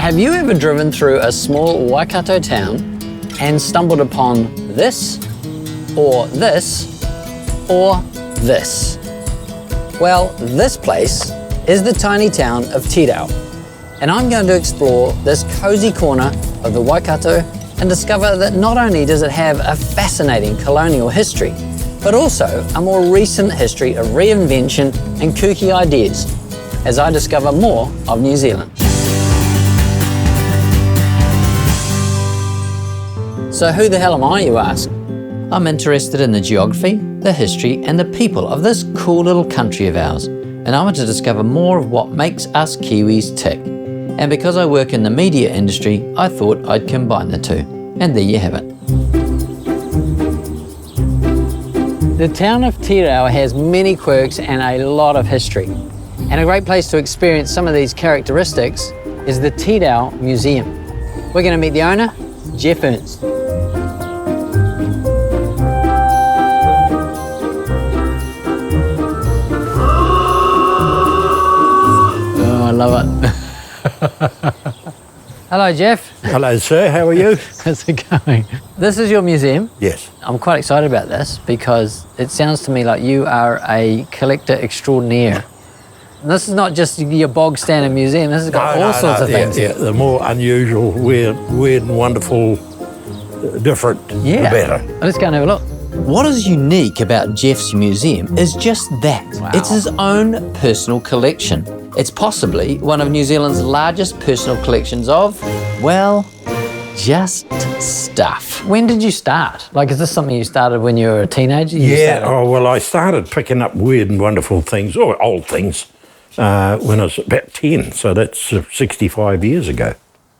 Have you ever driven through a small Waikato town and stumbled upon this, or this, or this? Well, this place is the tiny town of Tirau, and I'm going to explore this cozy corner of the Waikato and discover that not only does it have a fascinating colonial history, but also a more recent history of reinvention and kooky ideas, as I discover more of New Zealand. So who the hell am I, you ask? I'm interested in the geography, the history, and the people of this cool little country of ours, and I want to discover more of what makes us Kiwis tick. And because I work in the media industry, I thought I'd combine the two. And there you have it. The town of Tirau has many quirks and a lot of history. And a great place to experience some of these characteristics is the Tirau Museum. We're going to meet the owner, Geoff Ernst. Oh, I love it. Hello, Geoff. Hello, sir. How are you? How's it going? This is your museum. Yes. I'm quite excited about this because it sounds to me like you are a collector extraordinaire. And this is not just your bog standard museum. This has got all sorts of things. Yeah, the more unusual, weird and wonderful, different, the better. Let's go and have a look. What is unique about Geoff's museum is just that. Wow. It's his own personal collection. It's possibly one of New Zealand's largest personal collections of, well, just stuff. When did you start? Like, is this something you started when you were a teenager? I started picking up weird and wonderful things, or old things, when I was about 10, so that's 65 years ago.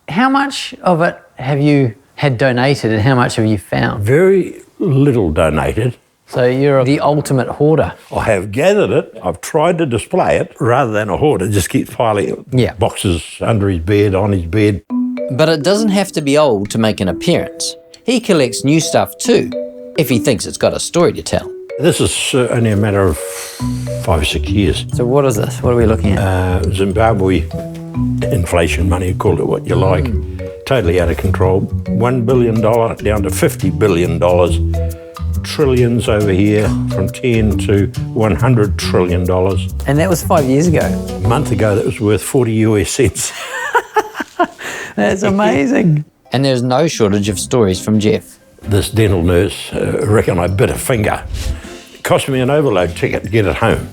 How much of it have you had donated and how much have you found? Very little donated. So you're the ultimate hoarder. I have gathered it, I've tried to display it, rather than a hoarder, just keep piling boxes under his bed, on his bed. But it doesn't have to be old to make an appearance. He collects new stuff too, if he thinks it's got a story to tell. This is only a matter of 5 or 6 years. So what is this? What are we looking at? Zimbabwe inflation money, call it what you like. Totally out of control. $1 billion down to $50 billion. Trillions over here, from 10 to $100 trillion. And that was 5 years ago. A month ago, that was worth 40 US cents. That's amazing. And there's no shortage of stories from Geoff. This dental nurse reckon I bit a finger. It cost me an overload ticket to get it home.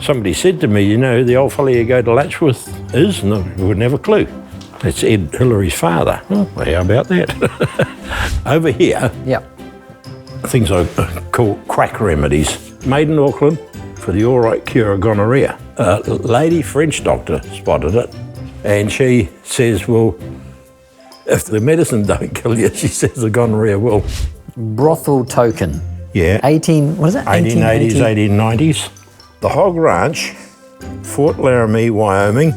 Somebody said to me, you know, the old fella you go to Letchworth is, and I wouldn't have a clue. It's Ed Hillary's father. Oh, well, how about that? Over here, things I call quack remedies. Made in Auckland for the all right cure of gonorrhea. A lady French doctor spotted it, and she says, well, if the medicine don't kill you, she says the gonorrhea will. Brothel token. Yeah. 1880s, 1890s. The Hog Ranch, Fort Laramie, Wyoming,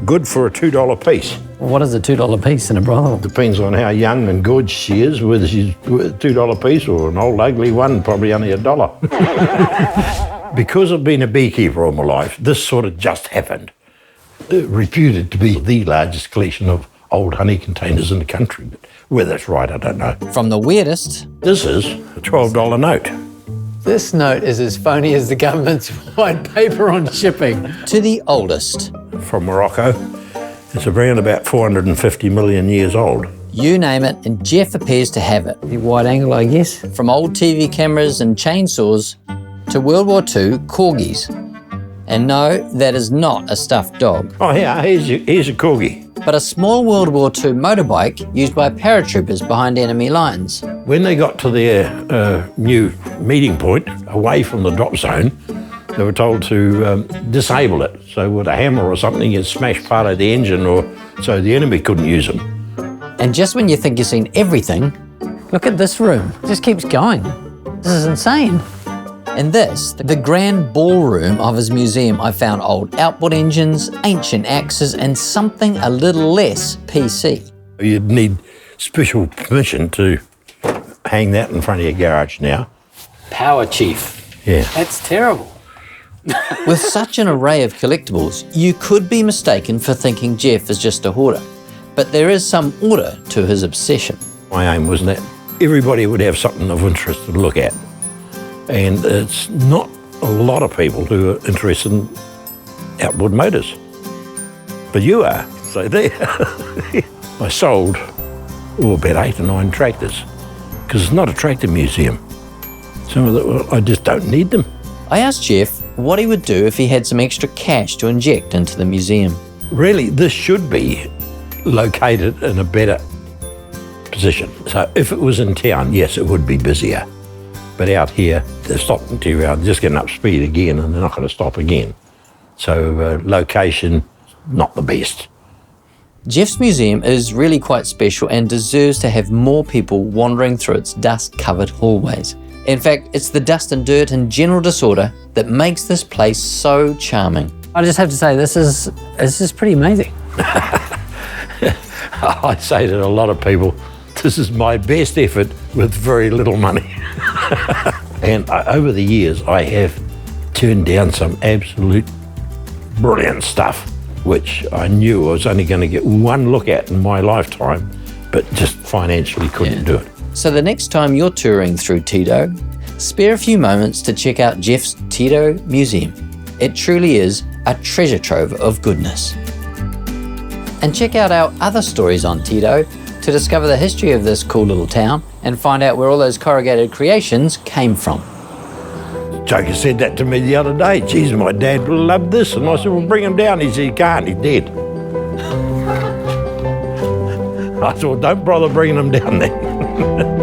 good for a $2 piece. What is a $2 piece in a brothel? Depends on how young and good she is, whether she's a $2 piece or an old ugly one, probably only $1. Because I've been a beekeeper all my life, this sort of just happened. Reputed to be the largest collection of old honey containers in the country, but whether it's right, I don't know. From the weirdest... This is a $12 note. This note is as phony as the government's white paper on shipping. To the oldest. From Morocco. It's around about 450 million years old. You name it, and Geoff appears to have it. The wide angle, I guess. From old TV cameras and chainsaws to World War II corgis. And no, that is not a stuffed dog. Oh yeah, here's a corgi. But a small World War II motorbike used by paratroopers behind enemy lines. When they got to their new meeting point, away from the drop zone, they were told to disable it. So with a hammer or something, you'd smash part of the engine, or so the enemy couldn't use them. And just when you think you've seen everything, look at this room. It just keeps going. This is insane. In this, the grand ballroom of his museum, I found old outboard engines, ancient axes, and something a little less PC. You'd need special permission to hang that in front of your garage now. Power chief. Yeah. That's terrible. With such an array of collectibles, you could be mistaken for thinking Geoff is just a hoarder. But there is some order to his obsession. My aim was that everybody would have something of interest to look at. And it's not a lot of people who are interested in outboard motors. But you are, so there. I sold about 8 or 9 tractors because it's not a tractor museum. Some of them, I just don't need them. I asked Geoff what he would do if he had some extra cash to inject into the museum. Really, this should be located in a better position. So if it was in town, yes, it would be busier. But out here, they're stopping Tirau, just getting up speed again, and they're not going to stop again. So location, not the best. Geoff's museum is really quite special and deserves to have more people wandering through its dust-covered hallways. In fact, it's the dust and dirt and general disorder that makes this place so charming. I just have to say, this is pretty amazing. I say to a lot of people, this is my best effort with very little money. And over the years, I have turned down some absolute brilliant stuff, which I knew I was only going to get one look at in my lifetime, but just financially couldn't do it. So the next time you're touring through Tirau, spare a few moments to check out Geoff's Tirau Museum. It truly is a treasure trove of goodness. And check out our other stories on Tirau to discover the history of this cool little town and find out where all those corrugated creations came from. Joker said that to me the other day. Geez, my dad will love this. And I said, well, bring him down. He said, he can't, he's dead. I said, well, don't bother bringing him down there.